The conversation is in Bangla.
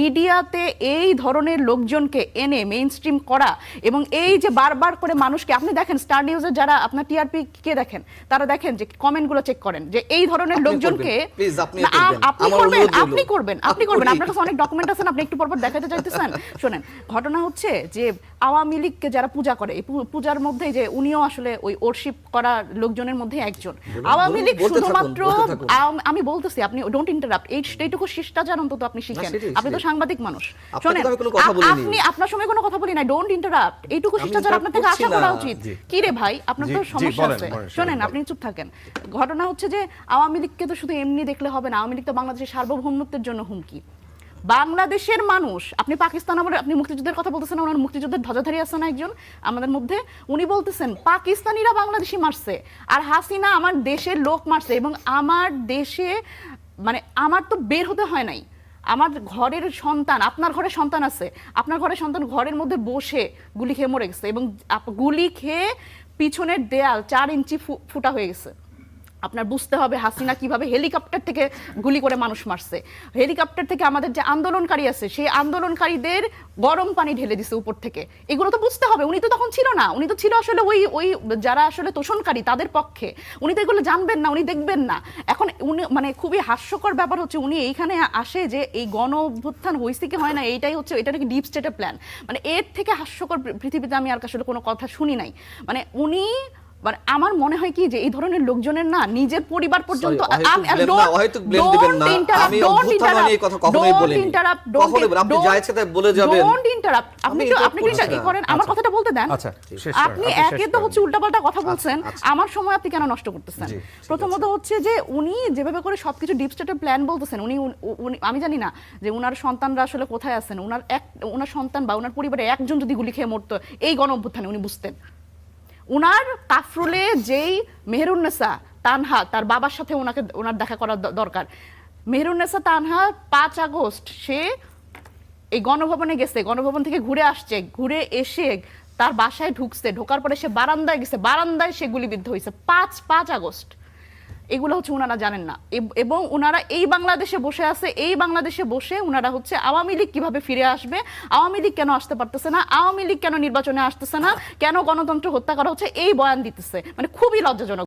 মিডিয়াতে এই ধরনের লোকজনকে এনে মেইন স্ট্রিম করা এবং এই যে বারবার করে মানুষকে, আপনি দেখেন স্টার নিউজের যারা আপনার টিআরপি কে দেখেন, তারা দেখেন যে কমেন্টগুলো চেক করেন যে এই ধরনের লোকজনকে আপনি করবেন আপনার কাছে অনেক ডকুমেন্ট আছে, আপনি একটু পরপর দেখাতে চাইতেছেন। শোনেন, ঘটনা হচ্ছে যে আওয়ামী লীগকে যারা পূজা করে, এই পূজার মধ্যে যে উনিও আসলে ওই ওরশিপ করা লোকজনের মধ্যে একজন। আওয়ামী লীগ শুধুমাত্র, আমি বলতেছি আপনি ডোন্ট ইন্টারাপ্ট, এইটুকু শিষ্টাচার অন্তত আপনি শিখেন, আপনি তো সাংবাদিক মানুষ। শোনেন, আপনি আপনার সঙ্গে কোনো কথা বলি না, ডোন্ট ইন্টারাপ্ট, এইটুকু শিষ্টাচার আপনার থেকে আশা করা উচিত। কি রে ভাই, আপনার তো সমস্যা আছে। শোনেন, আপনি চুপ থাকেন। ঘটনা হচ্ছে যে আওয়ামী লীগকে তো শুধু এমনি দেখলে হবে না, আওয়ামী লীগ তো বাংলাদেশের সার্বভৌমত্বের জন্য হুমকি। বাংলাদেশের মানুষ, আপনি পাকিস্তান, আপনি মুক্তিযুদ্ধের কথা বলতেছেন, ওনার মুক্তিযুদ্ধের ধ্বজাধারী আছে না একজন আমাদের মধ্যে, উনি বলতেছেন পাকিস্তানিরা বাংলাদেশি মারছে আর হাসিনা আমার দেশের লোক মারছে, এবং আমার দেশে মানে আমার তো বের হতে হয় নাই, আমার ঘরের সন্তান, আপনার ঘরে সন্তান আছে, আপনার ঘরের সন্তান ঘরের মধ্যে বসে গুলি খেয়ে মরে গেছে, এবং গুলি খেয়ে পিছনের দেয়াল 4 ইঞ্চি ফুটা হয়ে গেছে। আপনার বুঝতে হবে হাসিনা কিভাবে হেলিকপ্টার থেকে গুলি করে মানুষ মারছে। হেলিকপ্টার থেকে আমাদের যে আন্দোলনকারী আছে, সেই আন্দোলনকারীদের গরম পানি ঢেলে দিছে উপর থেকে। এগুলো তো বুঝতে হবে। উনি তো তখন ছিল না, উনি তো ছিল আসলে ওই যারা আসলে তোষণকারী তাদের পক্ষে। উনি তো এগুলো জানবেন না, উনি দেখবেন না। এখন উনি মানে খুবই হাস্যকর ব্যাপার হচ্ছে, উনি এইখানে আসে যে এই গণ অভ্যুত্থান হয়েছে কি হয় না, এইটাই হচ্ছে, এটা নাকি ডিপ স্টেটের প্ল্যান। মানে এর থেকে হাস্যকর পৃথিবীতে আমি আর আসলে কোনো কথা শুনি নাই। মানে উনি, আমার মনে হয় কি যে এই ধরনের লোকজনের না নিজের পরিবার পর্যন্ত, আমার কথাটা বলতে দেন। আপনি একে তো হচ্ছে উল্টাপাল্টা কথা বলছেন, আমার সময় আপনি কেন নষ্ট করতেছেন? প্রথমত হচ্ছে যে উনি যেভাবে করে সবকিছু ডিপ স্টেটের প্ল্যান বলতেছেন, উনি আমি জানি না যে উনার সন্তানরা আসলে কোথায় আছেন। উনার সন্তান বা উনার পরিবারে একজন যদি গুলি খেয়ে মরতো এই গণ অভ্যুত্থানে, উনি বুঝতেন। উনার কাফরুলে যেই মেহেরুন্নেসা তানহা, তার বাবার সাথে ওনার দেখা করা দরকার। মেহেরুন্নেসা তানহা 5 আগস্ট সে এই গণভবনে গেছে, গণভবন থেকে ঘুরে আসছে, ঘুরে এসে তার বাসায় ঢুকছে, ঢোকার পরে সে বারান্দায় গেছে, বারান্দায় সে গুলিবিদ্ধ হয়েছে 5 আগস্ট। এগুলো হচ্ছে ওনারা জানেন না, এবং ওনারা এই বাংলাদেশে বসে আছে, এই বাংলাদেশে বসে ওনারা হচ্ছে আওয়ামী লীগ কিভাবে ফিরে আসবে, আওয়ামী লীগ কেন আসতে পারতেছে না, আওয়ামী লীগ কেন নির্বাচনে আসতেছে না, কেন গণতন্ত্র হত্যা করা হচ্ছে, এই বয়ান দিতেছে। মানে খুবই লজ্জাজনক।